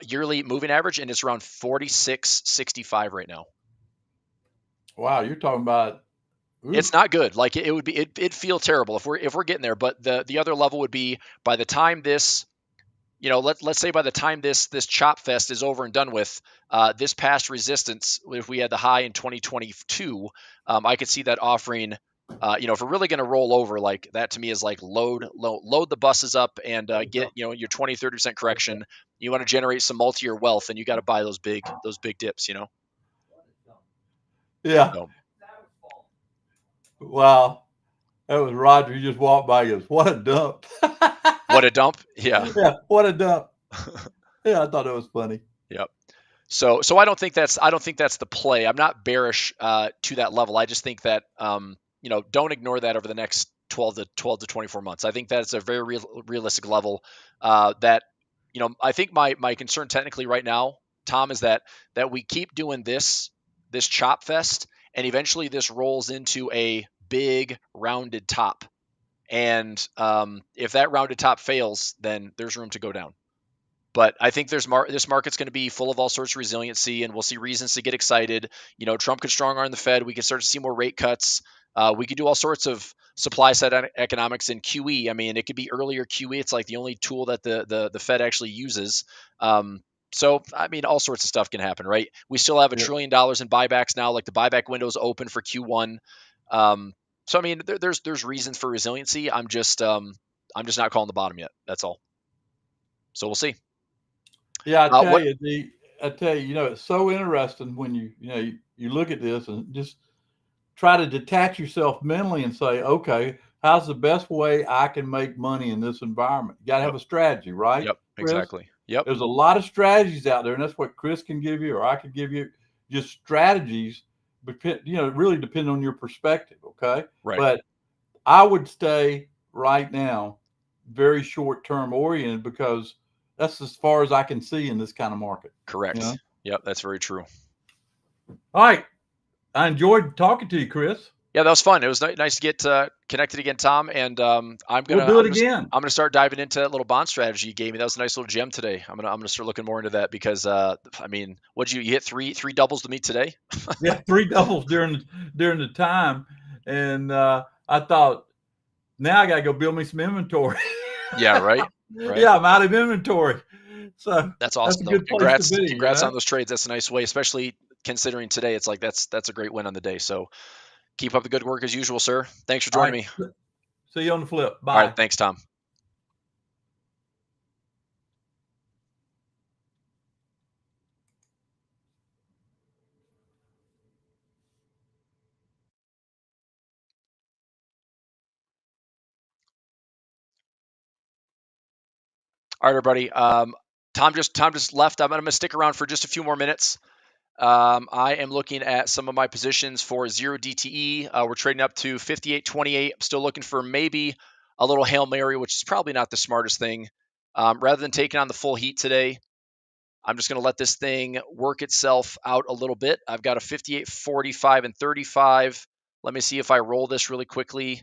yearly moving average, and it's around 46.65 right now. Wow, you're talking about. It's not good. Like it would be, it'd feel terrible if we're getting there. But the other level would be by the time this, let's say by the time this chop fest is over and done with, this past resistance, if we had the high in 2022, I could see that offering. If we're really going to roll over, like that to me is like load the buses up and get your 20-30% correction. You want to generate some multi-year wealth, and you got to buy those big dips. Yeah. So, Wow. That was Roger. He just walked by and goes, "What a dump." what a dump. Yeah. Yeah. What a dump. Yeah. I thought it was funny. Yep. So I don't think that's the play. I'm not bearish to that level. I just think that don't ignore that over the next 12 to 24 months. I think that's a very realistic level. That I think my concern technically right now, Tom, is that we keep doing this chop fest, and eventually this rolls into a big rounded top. And if that rounded top fails, then there's room to go down. But I think this market's going to be full of all sorts of resiliency, and we'll see reasons to get excited. Trump could strong arm the Fed. We could start to see more rate cuts. We could do all sorts of supply side economics in QE. I mean, it could be earlier QE. It's like the only tool that the Fed actually uses. So, I mean, all sorts of stuff can happen, right? We still have $1 trillion in buybacks now. Like the buyback window is open for Q1. So, I mean, there's reasons for resiliency. I'm just not calling the bottom yet. That's all. So we'll see. Yeah, I tell you, it's so interesting when you look at this and just try to detach yourself mentally and say, okay, how's the best way I can make money in this environment? You got to have a strategy, right? Yep, Chris? exactly. Yep. There's a lot of strategies out there, and that's what Chris can give you, or I could give you, just strategies. Really depend on your perspective. Okay, right. But I would stay right now very short term oriented because that's as far as I can see in this kind of market. Correct. Yep, that's very true. All right. I enjoyed talking to you, Chris. Yeah, that was fun. It was nice to get connected again, Tom. And we'll do it again. I'm gonna start diving into that little bond strategy you gave me. That was a nice little gem today. I'm gonna start looking more into that because I mean, what'd you hit three doubles to me today? Yeah, 3 doubles during the time, and I thought now I gotta go build me some inventory. Yeah, right. Yeah, I'm out of inventory. So that's awesome. That's a good place to be, congrats on those trades. That's a nice way, especially considering today. It's like that's a great win on the day. So keep up the good work as usual, sir. Thanks for joining me. See you on the flip. Bye. All right, thanks, Tom. All right, everybody. Tom just left. I'm going to stick around for just a few more minutes. I am looking at some of my positions for 0 DTE. We're trading up to 58.28. I'm still looking for maybe a little Hail Mary, which is probably not the smartest thing. Rather than taking on the full heat today, I'm just going to let this thing work itself out a little bit. I've got a 58.45 and 35. Let me see if I roll this really quickly.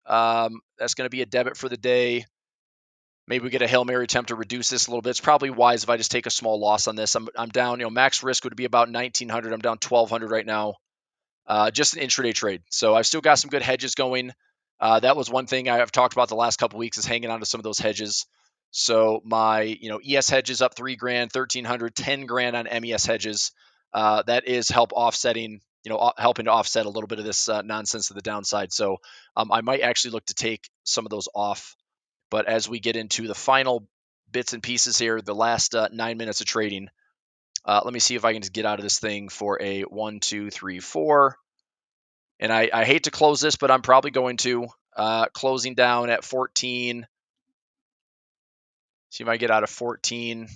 That's going to be a debit for the day. Maybe we get a Hail Mary attempt to reduce this a little bit. It's probably wise if I just take a small loss on this. I'm down, max risk would be about 1,900. I'm down 1,200 right now. Just an intraday trade. So I've still got some good hedges going. That was one thing I've talked about the last couple of weeks is hanging on to some of those hedges. So my, ES hedges up $3,000, 1,300, 10 grand on MES hedges. That is helping to offset a little bit of this nonsense to the downside. So I might actually look to take some of those off. But as we get into the final bits and pieces here, the last 9 minutes of trading, let me see if I can just get out of this thing for a 1, 2, 3, 4. And I hate to close this, but I'm probably going to. Closing down at 14. See if I get out of 14.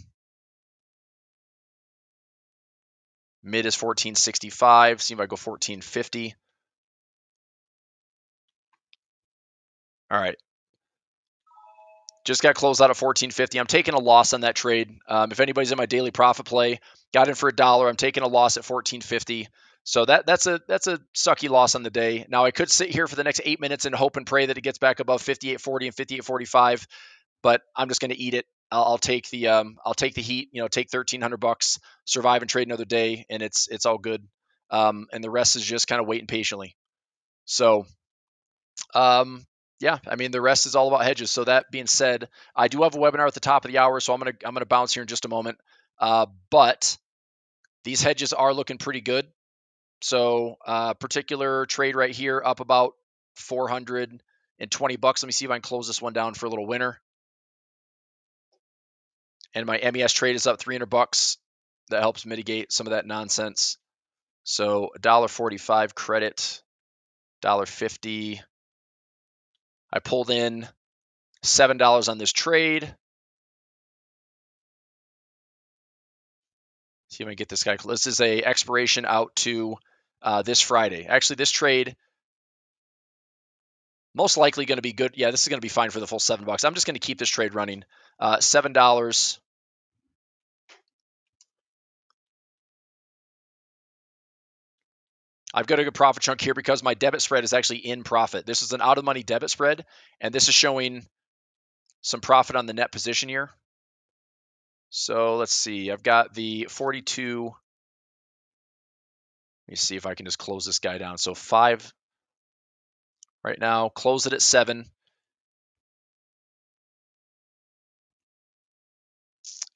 Mid is 1465. See if I go 1450. All right. Just got closed out at 1450. I'm taking a loss on that trade. If anybody's in my daily profit play, got in for $1. I'm taking a loss at 1450. So that's a sucky loss on the day. Now I could sit here for the next 8 minutes and hope and pray that it gets back above 58.40 and 58.45, but I'm just going to eat it. I'll take the heat. Take $1,300, survive and trade another day, and it's all good. And the rest is just kind of waiting patiently. So. Yeah, I mean the rest is all about hedges. So that being said, I do have a webinar at the top of the hour, so I'm gonna bounce here in just a moment. But these hedges are looking pretty good. So particular trade right here up about $420. Let me see if I can close this one down for a little winner. And my MES trade is up $300. That helps mitigate some of that nonsense. So $1.45 credit, $1.50. I pulled in $7 on this trade. See if I can get this guy. This is a expiration out to this Friday. Actually, this trade most likely going to be good. Yeah, this is going to be fine for the full $7. I'm just going to keep this trade running. $7. I've got a good profit chunk here because my debit spread is actually in profit. This is an out of money debit spread, and this is showing some profit on the net position here. So let's see. I've got the 42. Let me see if I can just close this guy down. So 5 right now. Close it at 7.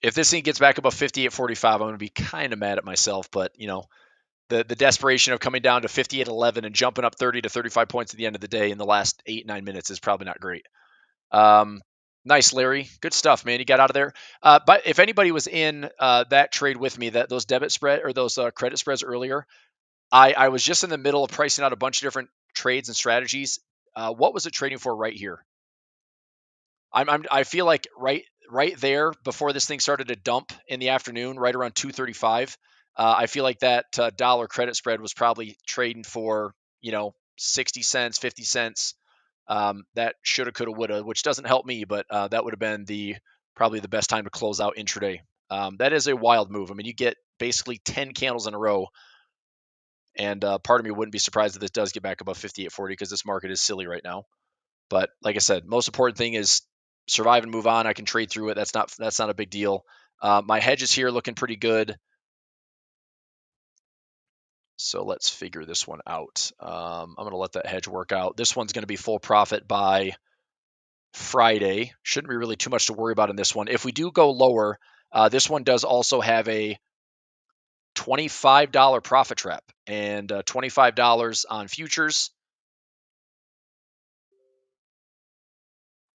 If this thing gets back above 58.45, I'm going to be kind of mad at myself. But, the desperation of coming down to 58.11 and jumping up 30 to 35 points at the end of the day in the last 8-9 minutes is probably not great. Nice, Larry. Good stuff, man. You got out of there. But if anybody was in that trade with me, those debit spread or those credit spreads earlier, I was just in the middle of pricing out a bunch of different trades and strategies. What was it trading for right here? I feel like right there before this thing started to dump in the afternoon, right around 235. I feel like that dollar credit spread was probably trading for 60 cents, 50 cents. That shoulda, coulda, woulda, which doesn't help me, but that would have been probably the best time to close out intraday. That is a wild move. I mean, you get basically 10 candles in a row, and part of me wouldn't be surprised if this does get back above 58.40 because this market is silly right now. But like I said, most important thing is survive and move on. I can trade through it. That's not a big deal. My hedges here looking pretty good. So let's figure this one out. I'm going to let that hedge work out. This one's going to be full profit by Friday. Shouldn't be really too much to worry about in this one. If we do go lower, this one does also have a $25 profit trap and $25 on futures.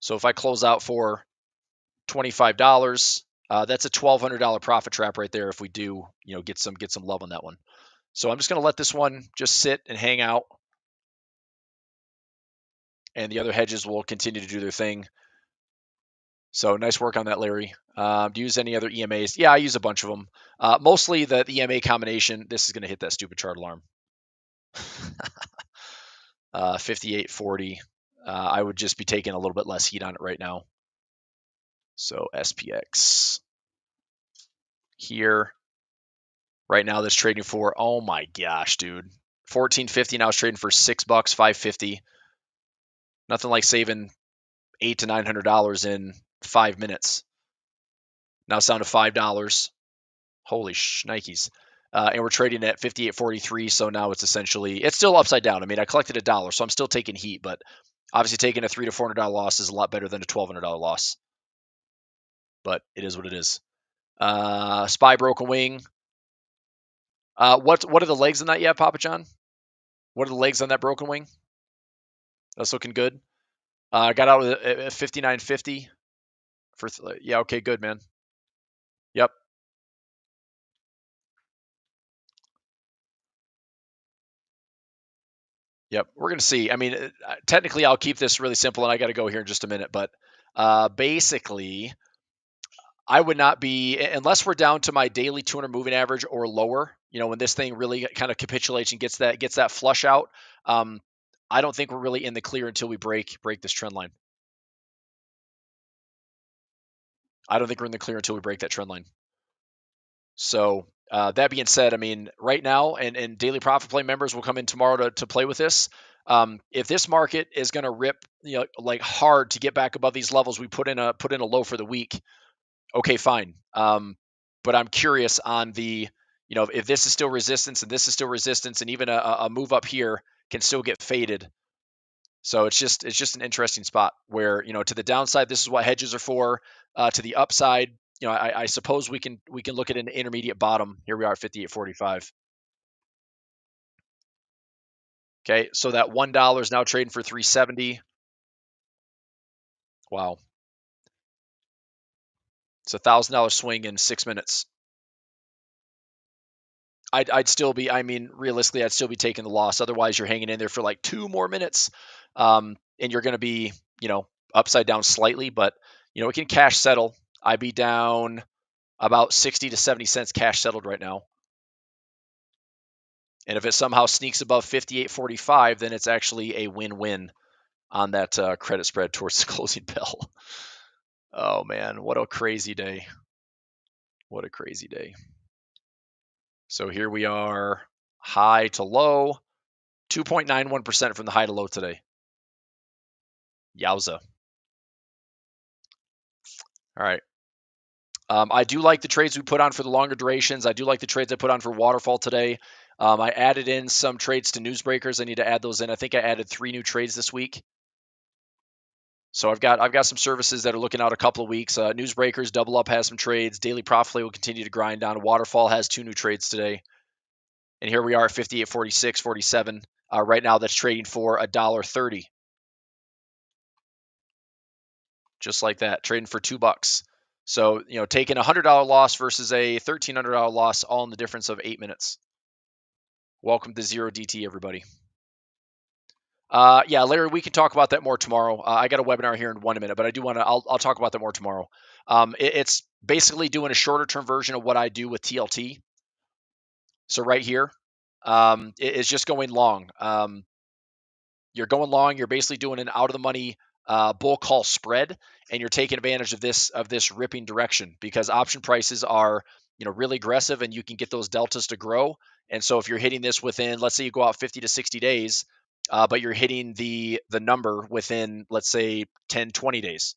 So if I close out for $25, that's a $1,200 profit trap right there. If we do, get some love on that one. So I'm just going to let this one just sit and hang out, and the other hedges will continue to do their thing. So nice work on that, Larry. Do you use any other EMAs? Yeah, I use a bunch of them. Mostly the EMA combination. This is going to hit that stupid chart alarm. 58.40. I would just be taking a little bit less heat on it right now. So SPX here. Right now, this trading for, oh my gosh, dude, 14.50. Now it's trading for $6, 5.50. Nothing like saving $800 to $900 in 5 minutes. Now it's down to $5. Holy shnikes. And we're trading at 58.43, so now it's still upside down. I mean, I collected $1, so I'm still taking heat, but obviously taking a $300 to $400 loss is a lot better than a $1,200 loss. But it is what it is. SPY broken wing. What are the legs on that yet, Papa John? What are the legs on that broken wing? That's looking good. Got out at 59.50 for yeah. Okay, good, man. Yep. Yep. We're gonna see. I mean, technically, I'll keep this really simple, and I got to go here in just a minute. But basically, I would not be unless we're down to my daily 200 moving average or lower. When this thing really kind of capitulates and gets that flush out. I don't think we're really in the clear until we break this trend line. I don't think we're in the clear until we break that trend line. So that being said, I mean, right now, and daily profit play members will come in tomorrow to play with this. If this market is going to rip, like hard to get back above these levels, we put in a low for the week. Okay, fine. But I'm curious on the, if this is still resistance and this is still resistance, and even a move up here can still get faded. So it's just an interesting spot where, to the downside, this is what hedges are for. To the upside, I suppose we can look at an intermediate bottom. Here we are at 58.45. Okay, so that $1 is now trading for 370. Wow, it's $1,000 swing in 6 minutes. I'd still be, I mean, realistically, I'd still be taking the loss. Otherwise, you're hanging in there for like 2 more minutes, and you're going to be, upside down slightly, but it can cash settle. I'd be down about 60 to 70 cents cash settled right now. And if it somehow sneaks above 58.45, then it's actually a win-win on that credit spread towards the closing bell. Oh man, what a crazy day. What a crazy day. So here we are, high to low, 2.91% from the high to low today. Yowza. All right. I do like the trades we put on for the longer durations. I do like the trades I put on for waterfall today. I added in some trades to newsbreakers. I need to add those in. I think I added 3 new trades this week. So I've got some services that are looking out a couple of weeks. Newsbreakers, Double Up has some trades. Daily Profit Play will continue to grind down. Waterfall has 2 new trades today. And here we are at 58.46, 47. Right now that's trading for $1.30. Just like that, trading for $2. So, taking a $100 loss versus a $1,300 loss, all in the difference of 8 minutes. Welcome to Zero DT, everybody. Yeah, Larry, we can talk about that more tomorrow. I got a webinar here in 1 minute, but I do want to. I'll talk about that more tomorrow. It's basically doing a shorter term version of what I do with TLT. So right here, it's just going long. You're going long. You're basically doing an out of the money bull call spread, and you're taking advantage of this ripping direction because option prices are really aggressive, and you can get those deltas to grow. And so if you're hitting this within, let's say you go out 50 to 60 days, but you're hitting the number within, let's say 10, 20 days,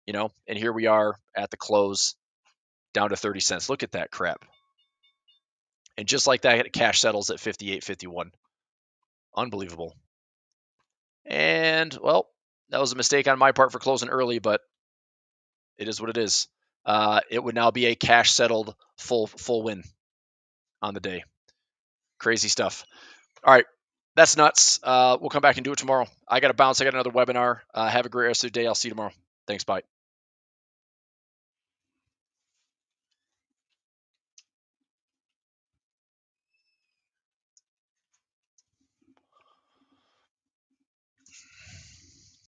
and here we are at the close down to 30 cents. Look at that crap. And just like that, it cash settles at 58.51. Unbelievable. And well, that was a mistake on my part for closing early, but it is what it is. It would now be a cash settled full win on the day. Crazy stuff. All right. That's nuts. We'll come back and do it tomorrow. I got to bounce. I got another webinar. Have a great rest of the day. I'll see you tomorrow. Thanks. Bye.